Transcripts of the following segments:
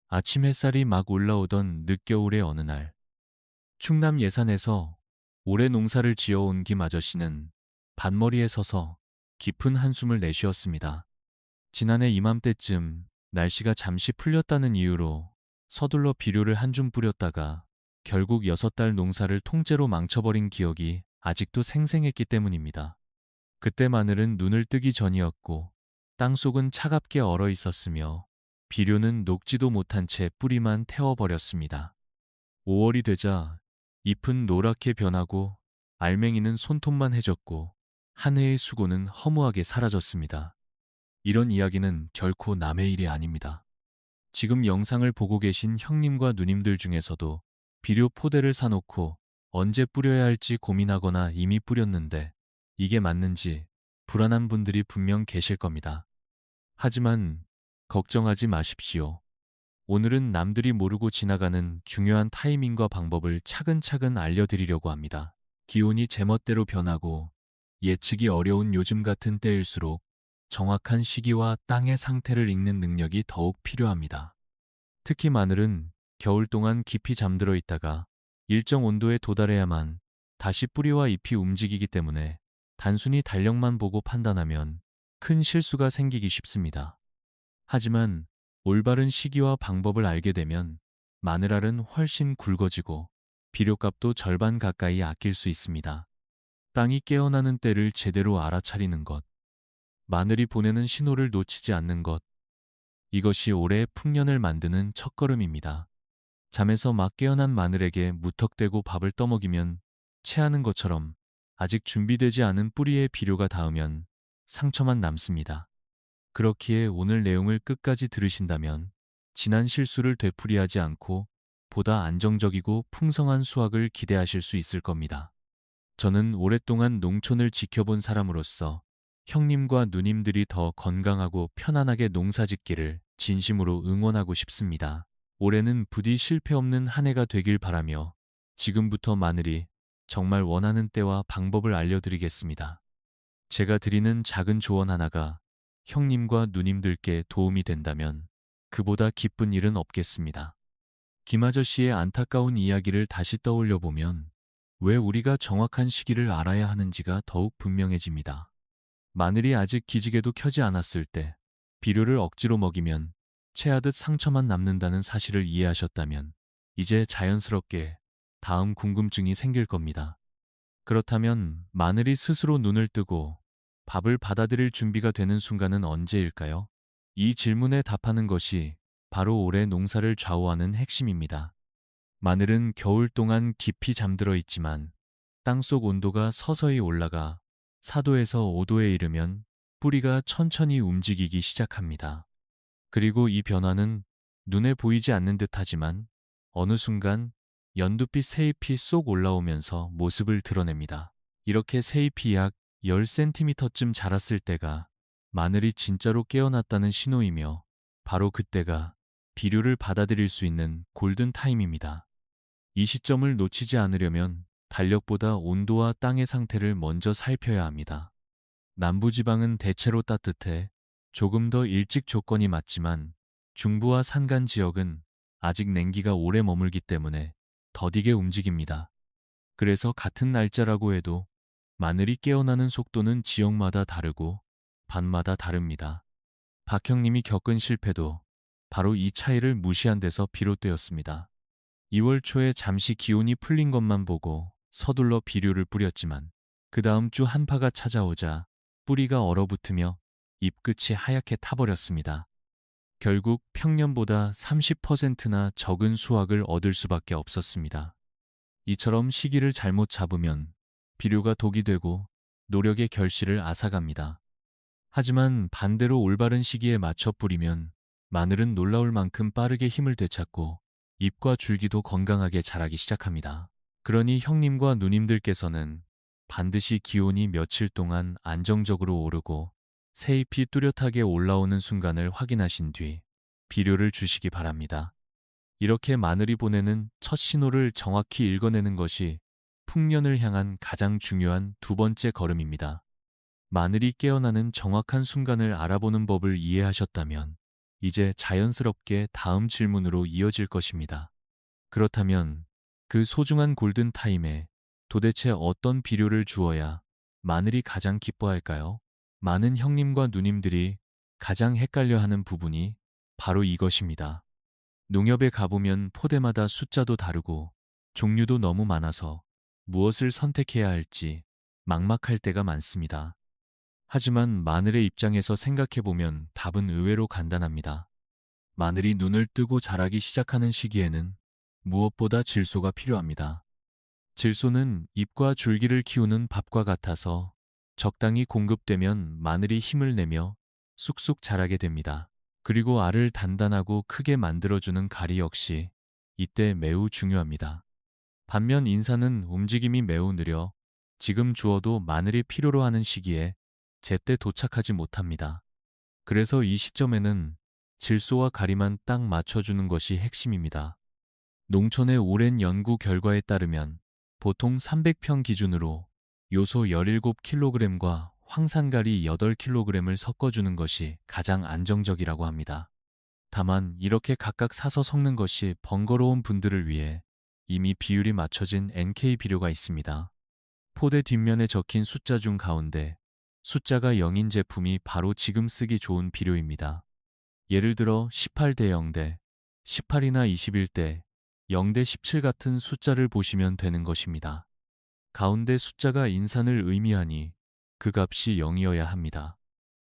아침 햇살이 막 올라오던 늦겨울의 어느 날, 충남 예산에서 올해 농사를 지어온 김 아저씨는 밭머리에 서서 깊은 한숨을 내쉬었습니다. 지난해 이맘때쯤 날씨가 잠시 풀렸다는 이유로 서둘러 비료를 한 줌 뿌렸다가 결국 6달 농사를 통째로 망쳐버린 기억이 아직도 생생했기 때문입니다. 그때 마늘은 눈을 뜨기 전이었고 땅속은 차갑게 얼어 있었으며 비료는 녹지도 못한 채 뿌리만 태워버렸습니다. 5월이 되자 잎은 노랗게 변하고 알맹이는 손톱만 해졌고 한 해의 수고는 허무하게 사라졌습니다. 이런 이야기는 결코 남의 일이 아닙니다. 지금 영상을 보고 계신 형님과 누님들 중에서도 비료 포대를 사놓고 언제 뿌려야 할지 고민하거나 이미 뿌렸는데 이게 맞는지 불안한 분들이 분명 계실 겁니다. 하지만 걱정하지 마십시오. 오늘은 남들이 모르고 지나가는 중요한 타이밍과 방법을 차근차근 알려드리려고 합니다. 기온이 제멋대로 변하고 예측이 어려운 요즘 같은 때일수록 정확한 시기와 땅의 상태를 읽는 능력이 더욱 필요합니다. 특히 마늘은 겨울 동안 깊이 잠들어 있다가 일정 온도에 도달해야만 다시 뿌리와 잎이 움직이기 때문에 단순히 달력만 보고 판단하면 큰 실수가 생기기 쉽습니다. 하지만 올바른 시기와 방법을 알게 되면 마늘알은 훨씬 굵어지고 비료값도 절반 가까이 아낄 수 있습니다. 땅이 깨어나는 때를 제대로 알아차리는 것, 마늘이 보내는 신호를 놓치지 않는 것, 이것이 올해의 풍년을 만드는 첫걸음입니다. 잠에서 막 깨어난 마늘에게 무턱대고 밥을 떠먹이면 체하는 것처럼 아직 준비되지 않은 뿌리에 비료가 닿으면 상처만 남습니다. 그렇기에 오늘 내용을 끝까지 들으신다면 지난 실수를 되풀이하지 않고 보다 안정적이고 풍성한 수확을 기대하실 수 있을 겁니다. 저는 오랫동안 농촌을 지켜본 사람으로서 형님과 누님들이 더 건강하고 편안하게 농사짓기를 진심으로 응원하고 싶습니다. 올해는 부디 실패 없는 한 해가 되길 바라며 지금부터 마늘이 정말 원하는 때와 방법을 알려드리겠습니다. 제가 드리는 작은 조언 하나가 형님과 누님들께 도움이 된다면 그보다 기쁜 일은 없겠습니다. 김아저씨의 안타까운 이야기를 다시 떠올려 보면 왜 우리가 정확한 시기를 알아야 하는지가 더욱 분명해집니다. 마늘이 아직 기지개도 켜지 않았을 때 비료를 억지로 먹이면 체하듯 상처만 남는다는 사실을 이해하셨다면 이제 자연스럽게 다음 궁금증이 생길 겁니다. 그렇다면 마늘이 스스로 눈을 뜨고 밥을 받아들일 준비가 되는 순간은 언제일까요? 이 질문에 답하는 것이 바로 올해 농사를 좌우하는 핵심입니다. 마늘은 겨울 동안 깊이 잠들어 있지만 땅속 온도가 서서히 올라가 4도에서 5도에 이르면 뿌리가 천천히 움직이기 시작합니다. 그리고 이 변화는 눈에 보이지 않는 듯하지만 어느 순간 연두빛 새잎이 쏙 올라오면서 모습을 드러냅니다. 이렇게 새잎이 약 10cm쯤 자랐을 때가 마늘이 진짜로 깨어났다는 신호이며 바로 그때가 비료를 받아들일 수 있는 골든 타임입니다. 이 시점을 놓치지 않으려면 달력보다 온도와 땅의 상태를 먼저 살펴야 합니다. 남부지방은 대체로 따뜻해 조금 더 일찍 조건이 맞지만 중부와 산간 지역은 아직 냉기가 오래 머물기 때문에 더디게 움직입니다. 그래서 같은 날짜라고 해도 마늘이 깨어나는 속도는 지역마다 다르고 밭마다 다릅니다. 박형님이 겪은 실패도 바로 이 차이를 무시한 데서 비롯되었습니다. 2월 초에 잠시 기온이 풀린 것만 보고 서둘러 비료를 뿌렸지만 그 다음 주 한파가 찾아오자 뿌리가 얼어붙으며 잎끝이 하얗게 타버렸습니다. 결국 평년보다 30%나 적은 수확을 얻을 수밖에 없었습니다. 이처럼 시기를 잘못 잡으면 비료가 독이 되고 노력의 결실을 앗아갑니다. 하지만 반대로 올바른 시기에 맞춰 뿌리면 마늘은 놀라울 만큼 빠르게 힘을 되찾고 잎과 줄기도 건강하게 자라기 시작합니다. 그러니 형님과 누님들께서는 반드시 기온이 며칠 동안 안정적으로 오르고 새잎이 뚜렷하게 올라오는 순간을 확인하신 뒤 비료를 주시기 바랍니다. 이렇게 마늘이 보내는 첫 신호를 정확히 읽어내는 것이 풍년을 향한 가장 중요한 두 번째 걸음입니다. 마늘이 깨어나는 정확한 순간을 알아보는 법을 이해하셨다면 이제 자연스럽게 다음 질문으로 이어질 것입니다. 그렇다면 그 소중한 골든타임에 도대체 어떤 비료를 주어야 마늘이 가장 기뻐할까요? 많은 형님과 누님들이 가장 헷갈려하는 부분이 바로 이것입니다. 농협에 가보면 포대마다 숫자도 다르고 종류도 너무 많아서 무엇을 선택해야 할지 막막할 때가 많습니다. 하지만 마늘의 입장에서 생각해보면 답은 의외로 간단합니다. 마늘이 눈을 뜨고 자라기 시작하는 시기에는 무엇보다 질소가 필요합니다. 질소는 잎과 줄기를 키우는 밥과 같아서 적당히 공급되면 마늘이 힘을 내며 쑥쑥 자라게 됩니다. 그리고 알을 단단하고 크게 만들어주는 가리 역시 이때 매우 중요합니다. 반면 인삼은 움직임이 매우 느려 지금 주어도 마늘이 필요로 하는 시기에 제때 도착하지 못합니다. 그래서 이 시점에는 질소와 가리만 딱 맞춰주는 것이 핵심입니다. 농촌의 오랜 연구 결과에 따르면 보통 300평 기준으로 요소 17kg과 황산가리 8kg을 섞어주는 것이 가장 안정적이라고 합니다. 다만 이렇게 각각 사서 섞는 것이 번거로운 분들을 위해 이미 비율이 맞춰진 NK 비료가 있습니다. 포대 뒷면에 적힌 숫자 중 가운데 숫자가 0인 제품이 바로 지금 쓰기 좋은 비료입니다. 예를 들어 18대 0대, 18이나 21대, 0대 17 같은 숫자를 보시면 되는 것입니다. 가운데 숫자가 인산을 의미하니 그 값이 0이어야 합니다.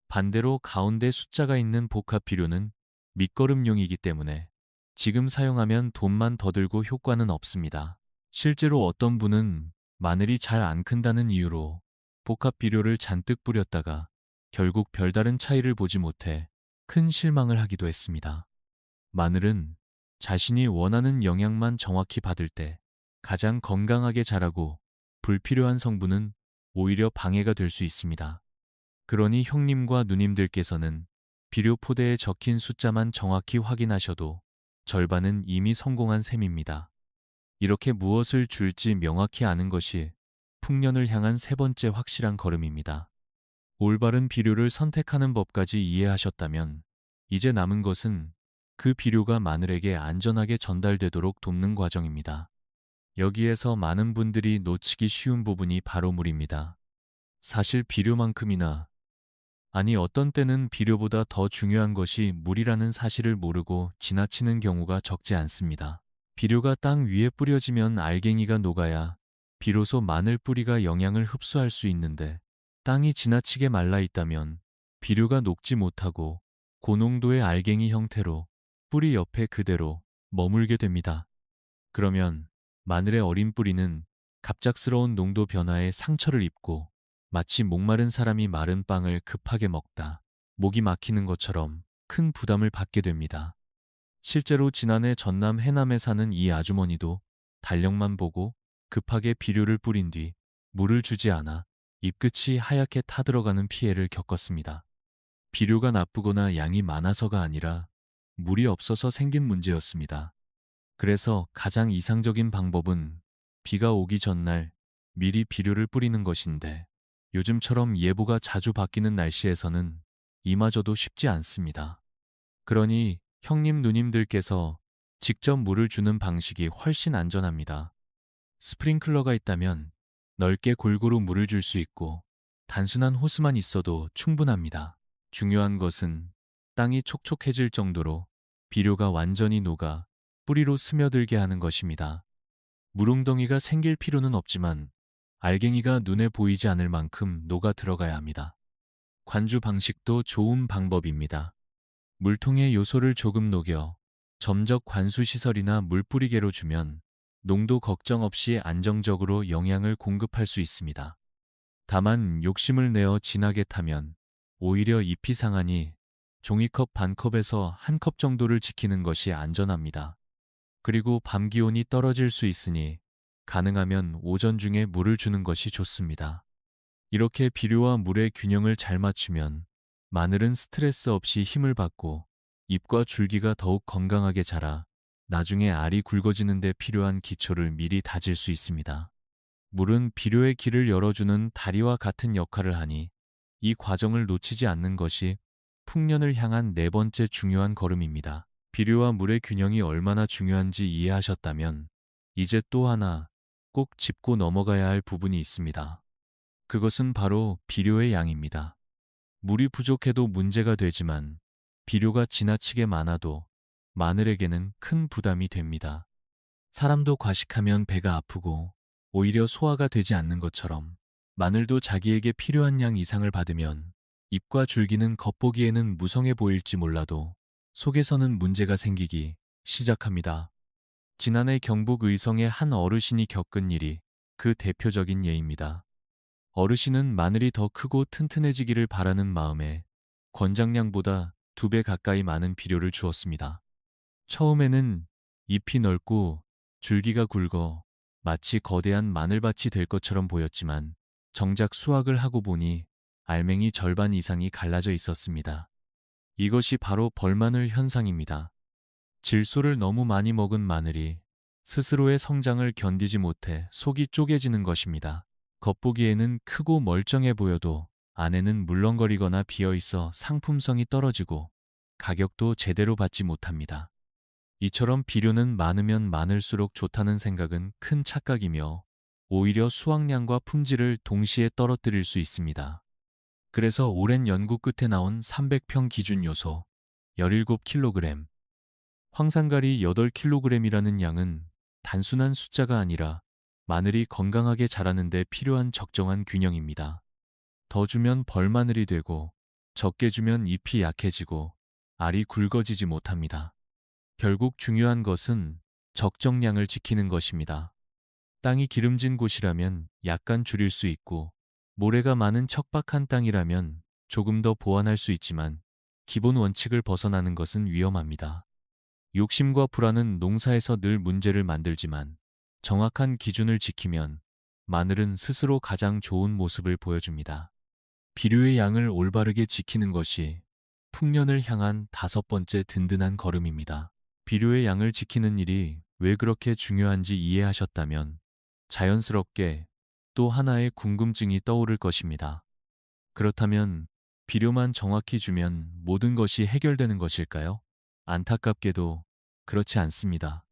반대로 가운데 숫자가 있는 복합 비료는 밑거름용이기 때문에 지금 사용하면 돈만 더 들고 효과는 없습니다. 실제로 어떤 분은 마늘이 잘 안 큰다는 이유로 복합 비료를 잔뜩 뿌렸다가 결국 별다른 차이를 보지 못해 큰 실망을 하기도 했습니다. 마늘은 자신이 원하는 영양만 정확히 받을 때 가장 건강하게 자라고 불필요한 성분은 오히려 방해가 될 수 있습니다. 그러니 형님과 누님들께서는 비료 포대에 적힌 숫자만 정확히 확인하셔도 절반은 이미 성공한 셈입니다. 이렇게 무엇을 줄지 명확히 아는 것이 풍년을 향한 세 번째 확실한 걸음입니다. 올바른 비료를 선택하는 법까지 이해하셨다면 이제 남은 것은 그 비료가 마늘에게 안전하게 전달되도록 돕는 과정입니다. 여기에서 많은 분들이 놓치기 쉬운 부분이 바로 물입니다. 사실 비료만큼이나, 아니 어떤 때는 비료보다 더 중요한 것이 물이라는 사실을 모르고 지나치는 경우가 적지 않습니다. 비료가 땅 위에 뿌려지면 알갱이가 녹아야 비로소 마늘 뿌리가 영양을 흡수할 수 있는데, 땅이 지나치게 말라 있다면 비료가 녹지 못하고 고농도의 알갱이 형태로 뿌리 옆에 그대로 머물게 됩니다. 그러면 마늘의 어린 뿌리는 갑작스러운 농도 변화에 상처를 입고 마치 목마른 사람이 마른 빵을 급하게 먹다 목이 막히는 것처럼 큰 부담을 받게 됩니다. 실제로 지난해 전남 해남에 사는 이 아주머니도 달력만 보고 급하게 비료를 뿌린 뒤 물을 주지 않아 잎끝이 하얗게 타들어가는 피해를 겪었습니다. 비료가 나쁘거나 양이 많아서가 아니라 물이 없어서 생긴 문제였습니다. 그래서 가장 이상적인 방법은 비가 오기 전날 미리 비료를 뿌리는 것인데, 요즘처럼 예보가 자주 바뀌는 날씨에서는 이마저도 쉽지 않습니다. 그러니 형님 누님들께서 직접 물을 주는 방식이 훨씬 안전합니다. 스프링클러가 있다면 넓게 골고루 물을 줄 수 있고 단순한 호스만 있어도 충분합니다. 중요한 것은 땅이 촉촉해질 정도로 비료가 완전히 녹아 뿌리로 스며들게 하는 것입니다. 물웅덩이가 생길 필요는 없지만 알갱이가 눈에 보이지 않을 만큼 녹아 들어가야 합니다. 관주 방식도 좋은 방법입니다. 물통에 요소를 조금 녹여 점적 관수시설이나 물뿌리개로 주면 농도 걱정 없이 안정적으로 영양을 공급할 수 있습니다. 다만 욕심을 내어 진하게 타면 오히려 잎이 상하니 종이컵 반컵에서 한 컵 정도를 지키는 것이 안전합니다. 그리고 밤 기온이 떨어질 수 있으니 가능하면 오전 중에 물을 주는 것이 좋습니다. 이렇게 비료와 물의 균형을 잘 맞추면 마늘은 스트레스 없이 힘을 받고 잎과 줄기가 더욱 건강하게 자라 나중에 알이 굵어지는 데 필요한 기초를 미리 다질 수 있습니다. 물은 비료의 길을 열어주는 다리와 같은 역할을 하니 이 과정을 놓치지 않는 것이 풍년을 향한 네 번째 중요한 걸음입니다. 비료와 물의 균형이 얼마나 중요한지 이해하셨다면 이제 또 하나 꼭 짚고 넘어가야 할 부분이 있습니다. 그것은 바로 비료의 양입니다. 물이 부족해도 문제가 되지만 비료가 지나치게 많아도 마늘에게는 큰 부담이 됩니다. 사람도 과식하면 배가 아프고 오히려 소화가 되지 않는 것처럼 마늘도 자기에게 필요한 양 이상을 받으면 잎과 줄기는 겉보기에는 무성해 보일지 몰라도 속에서는 문제가 생기기 시작합니다. 지난해 경북 의성의 한 어르신이 겪은 일이 그 대표적인 예입니다. 어르신은 마늘이 더 크고 튼튼해지기를 바라는 마음에 권장량보다 2배 가까이 많은 비료를 주었습니다. 처음에는 잎이 넓고 줄기가 굵어 마치 거대한 마늘밭이 될 것처럼 보였지만 정작 수확을 하고 보니 알맹이 절반 이상이 갈라져 있었습니다. 이것이 바로 벌마늘 현상입니다. 질소를 너무 많이 먹은 마늘이 스스로의 성장을 견디지 못해 속이 쪼개지는 것입니다. 겉보기에는 크고 멀쩡해 보여도 안에는 물렁거리거나 비어있어 상품성이 떨어지고 가격도 제대로 받지 못합니다. 이처럼 비료는 많으면 많을수록 좋다는 생각은 큰 착각이며 오히려 수확량과 품질을 동시에 떨어뜨릴 수 있습니다. 그래서 오랜 연구 끝에 나온 300평 기준 요소 17kg, 황산가리 8kg이라는 양은 단순한 숫자가 아니라 마늘이 건강하게 자라는 데 필요한 적정한 균형입니다. 더 주면 벌마늘이 되고 적게 주면 잎이 약해지고 알이 굵어지지 못합니다. 결국 중요한 것은 적정량을 지키는 것입니다. 땅이 기름진 곳이라면 약간 줄일 수 있고 모래가 많은 척박한 땅이라면 조금 더 보완할 수 있지만 기본 원칙을 벗어나는 것은 위험합니다. 욕심과 불안은 농사에서 늘 문제를 만들지만 정확한 기준을 지키면 마늘은 스스로 가장 좋은 모습을 보여줍니다. 비료의 양을 올바르게 지키는 것이 풍년을 향한 5번째 든든한 걸음입니다. 비료의 양을 지키는 일이 왜 그렇게 중요한지 이해하셨다면 자연스럽게 또 하나의 궁금증이 떠오를 것입니다. 그렇다면 비료만 정확히 주면 모든 것이 해결되는 것일까요? 안타깝게도 그렇지 않습니다.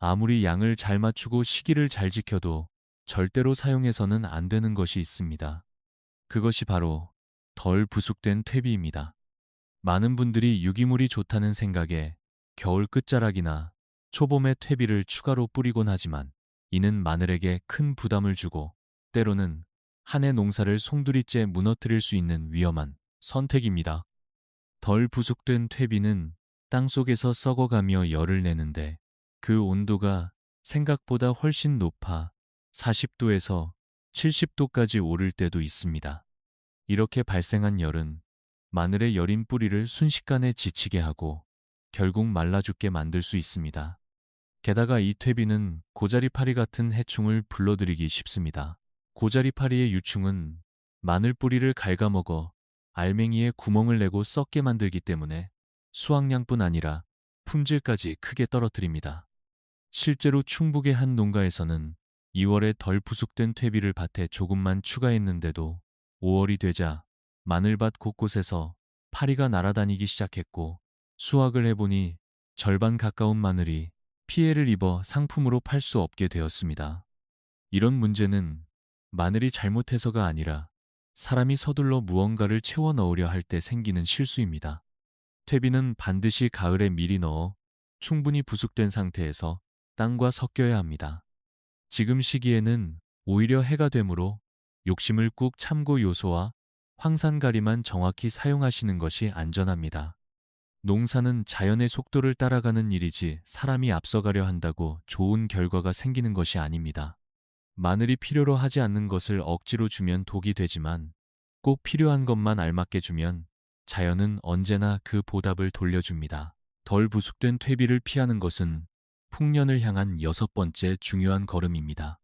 아무리 양을 잘 맞추고 시기를 잘 지켜도 절대로 사용해서는 안 되는 것이 있습니다. 그것이 바로 덜 부숙된 퇴비입니다. 많은 분들이 유기물이 좋다는 생각에 겨울 끝자락이나 초봄에 퇴비를 추가로 뿌리곤 하지만 이는 마늘에게 큰 부담을 주고 때로는 한 해 농사를 송두리째 무너뜨릴 수 있는 위험한 선택입니다. 덜 부숙된 퇴비는 땅속에서 썩어가며 열을 내는데 그 온도가 생각보다 훨씬 높아 40도에서 70도까지 오를 때도 있습니다. 이렇게 발생한 열은 마늘의 여린 뿌리를 순식간에 지치게 하고 결국 말라 죽게 만들 수 있습니다. 게다가 이 퇴비는 고자리파리 같은 해충을 불러들이기 쉽습니다. 고자리파리의 유충은 마늘 뿌리를 갉아먹어 알맹이에 구멍을 내고 썩게 만들기 때문에 수확량뿐 아니라 품질까지 크게 떨어뜨립니다. 실제로 충북의 한 농가에서는 2월에 덜 부숙된 퇴비를 밭에 조금만 추가했는데도 5월이 되자 마늘밭 곳곳에서 파리가 날아다니기 시작했고 수확을 해보니 절반 가까운 마늘이 피해를 입어 상품으로 팔 수 없게 되었습니다. 이런 문제는 마늘이 잘못해서가 아니라 사람이 서둘러 무언가를 채워 넣으려 할 때 생기는 실수입니다. 퇴비는 반드시 가을에 미리 넣어 충분히 부숙된 상태에서 땅과 섞여야 합니다. 지금 시기에는 오히려 해가 되므로 욕심을 꾹 참고 요소와 황산가리만 정확히 사용하시는 것이 안전합니다. 농사는 자연의 속도를 따라가는 일이지 사람이 앞서가려 한다고 좋은 결과가 생기는 것이 아닙니다. 마늘이 필요로 하지 않는 것을 억지로 주면 독이 되지만 꼭 필요한 것만 알맞게 주면 자연은 언제나 그 보답을 돌려줍니다. 덜 부숙된 퇴비를 피하는 것은 풍년을 향한 6번째 중요한 걸음입니다.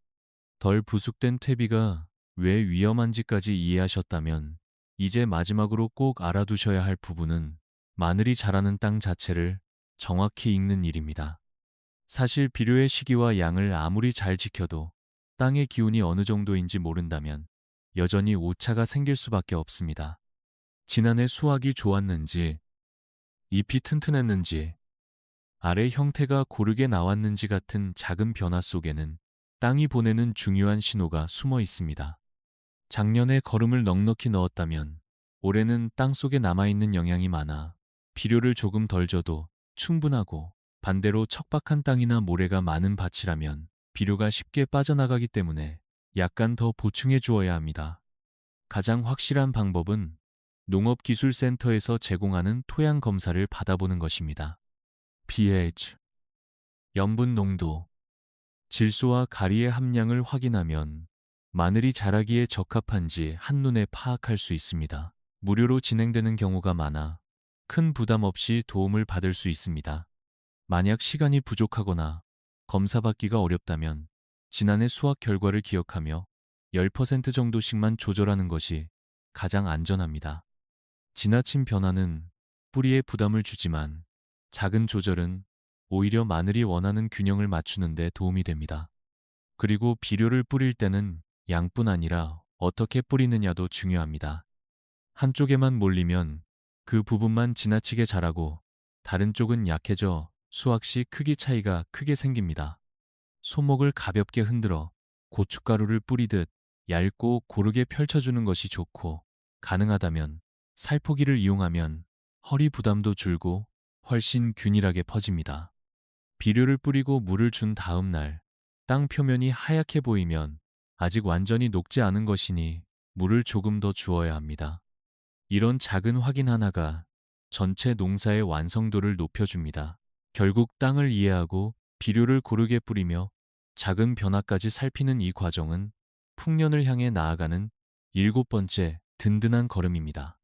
덜 부숙된 퇴비가 왜 위험한지까지 이해하셨다면 이제 마지막으로 꼭 알아두셔야 할 부분은 마늘이 자라는 땅 자체를 정확히 읽는 일입니다. 사실 비료의 시기와 양을 아무리 잘 지켜도 땅의 기운이 어느 정도인지 모른다면 여전히 오차가 생길 수밖에 없습니다. 지난해 수확이 좋았는지, 잎이 튼튼했는지, 알의 형태가 고르게 나왔는지 같은 작은 변화 속에는 땅이 보내는 중요한 신호가 숨어 있습니다. 작년에 거름을 넉넉히 넣었다면 올해는 땅 속에 남아있는 영양이 많아 비료를 조금 덜 줘도 충분하고, 반대로 척박한 땅이나 모래가 많은 밭이라면 비료가 쉽게 빠져나가기 때문에 약간 더 보충해 주어야 합니다. 가장 확실한 방법은 농업기술센터에서 제공하는 토양 검사를 받아보는 것입니다. pH, 염분 농도, 질소와 가리의 함량을 확인하면 마늘이 자라기에 적합한지 한눈에 파악할 수 있습니다. 무료로 진행되는 경우가 많아 큰 부담 없이 도움을 받을 수 있습니다. 만약 시간이 부족하거나 검사받기가 어렵다면 지난해 수확 결과를 기억하며 10% 정도씩만 조절하는 것이 가장 안전합니다. 지나친 변화는 뿌리에 부담을 주지만 작은 조절은 오히려 마늘이 원하는 균형을 맞추는 데 도움이 됩니다. 그리고 비료를 뿌릴 때는 양뿐 아니라 어떻게 뿌리느냐도 중요합니다. 한쪽에만 몰리면 그 부분만 지나치게 자라고 다른 쪽은 약해져 수확 시 크기 차이가 크게 생깁니다. 손목을 가볍게 흔들어 고춧가루를 뿌리듯 얇고 고르게 펼쳐주는 것이 좋고, 가능하다면 살포기를 이용하면 허리 부담도 줄고 훨씬 균일하게 퍼집니다. 비료를 뿌리고 물을 준 다음 날, 땅 표면이 하얗게 보이면 아직 완전히 녹지 않은 것이니 물을 조금 더 주어야 합니다. 이런 작은 확인 하나가 전체 농사의 완성도를 높여줍니다. 결국 땅을 이해하고 비료를 고르게 뿌리며 작은 변화까지 살피는 이 과정은 풍년을 향해 나아가는 7번째 든든한 걸음입니다.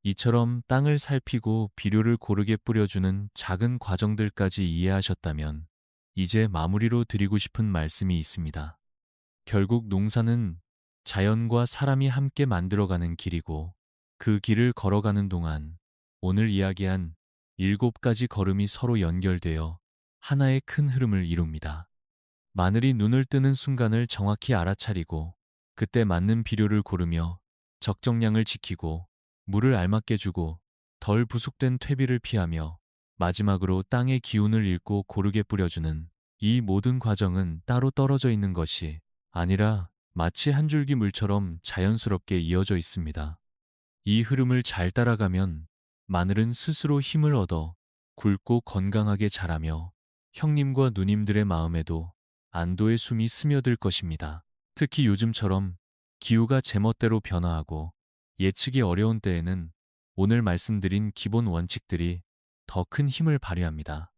이처럼 땅을 살피고 비료를 고르게 뿌려주는 작은 과정들까지 이해하셨다면 이제 마무리로 드리고 싶은 말씀이 있습니다. 결국 농사는 자연과 사람이 함께 만들어가는 길이고, 그 길을 걸어가는 동안 오늘 이야기한 7가지 걸음이 서로 연결되어 하나의 큰 흐름을 이룹니다. 마늘이 눈을 뜨는 순간을 정확히 알아차리고 그때 맞는 비료를 고르며 적정량을 지키고 물을 알맞게 주고 덜 부숙된 퇴비를 피하며 마지막으로 땅의 기운을 읽고 고르게 뿌려주는 이 모든 과정은 따로 떨어져 있는 것이 아니라 마치 한 줄기 물처럼 자연스럽게 이어져 있습니다. 이 흐름을 잘 따라가면 마늘은 스스로 힘을 얻어 굵고 건강하게 자라며 형님과 누님들의 마음에도 안도의 숨이 스며들 것입니다. 특히 요즘처럼 기후가 제멋대로 변화하고 예측이 어려운 때에는 오늘 말씀드린 기본 원칙들이 더 큰 힘을 발휘합니다.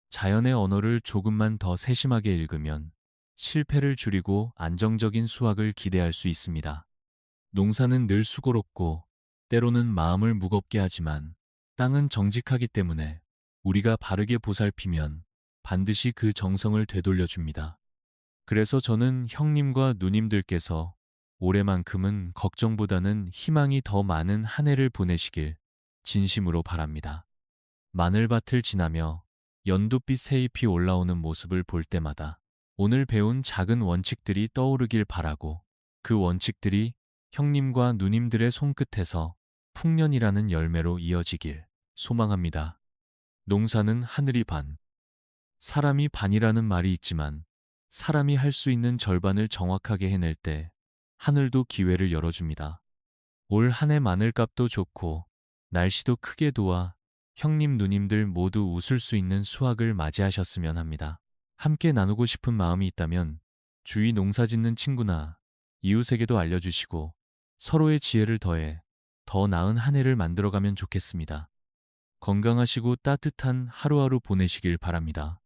자연의 언어를 조금만 더 세심하게 읽으면 실패를 줄이고 안정적인 수확을 기대할 수 있습니다. 농사는 늘 수고롭고 때로는 마음을 무겁게 하지만 땅은 정직하기 때문에 우리가 바르게 보살피면 반드시 그 정성을 되돌려줍니다. 그래서 저는 형님과 누님들께서 올해만큼은 걱정보다는 희망이 더 많은 한 해를 보내시길 진심으로 바랍니다. 마늘밭을 지나며 연두빛 새잎이 올라오는 모습을 볼 때마다 오늘 배운 작은 원칙들이 떠오르길 바라고, 그 원칙들이 형님과 누님들의 손끝에서 풍년이라는 열매로 이어지길 소망합니다. 농사는 하늘이 반, 사람이 반이라는 말이 있지만 사람이 할 수 있는 절반을 정확하게 해낼 때 하늘도 기회를 열어줍니다. 올 한 해 마늘값도 좋고 날씨도 크게 도와 형님 누님들 모두 웃을 수 있는 수확을 맞이하셨으면 합니다. 함께 나누고 싶은 마음이 있다면 주위 농사짓는 친구나 이웃에게도 알려주시고 서로의 지혜를 더해 더 나은 한 해를 만들어가면 좋겠습니다. 건강하시고 따뜻한 하루하루 보내시길 바랍니다.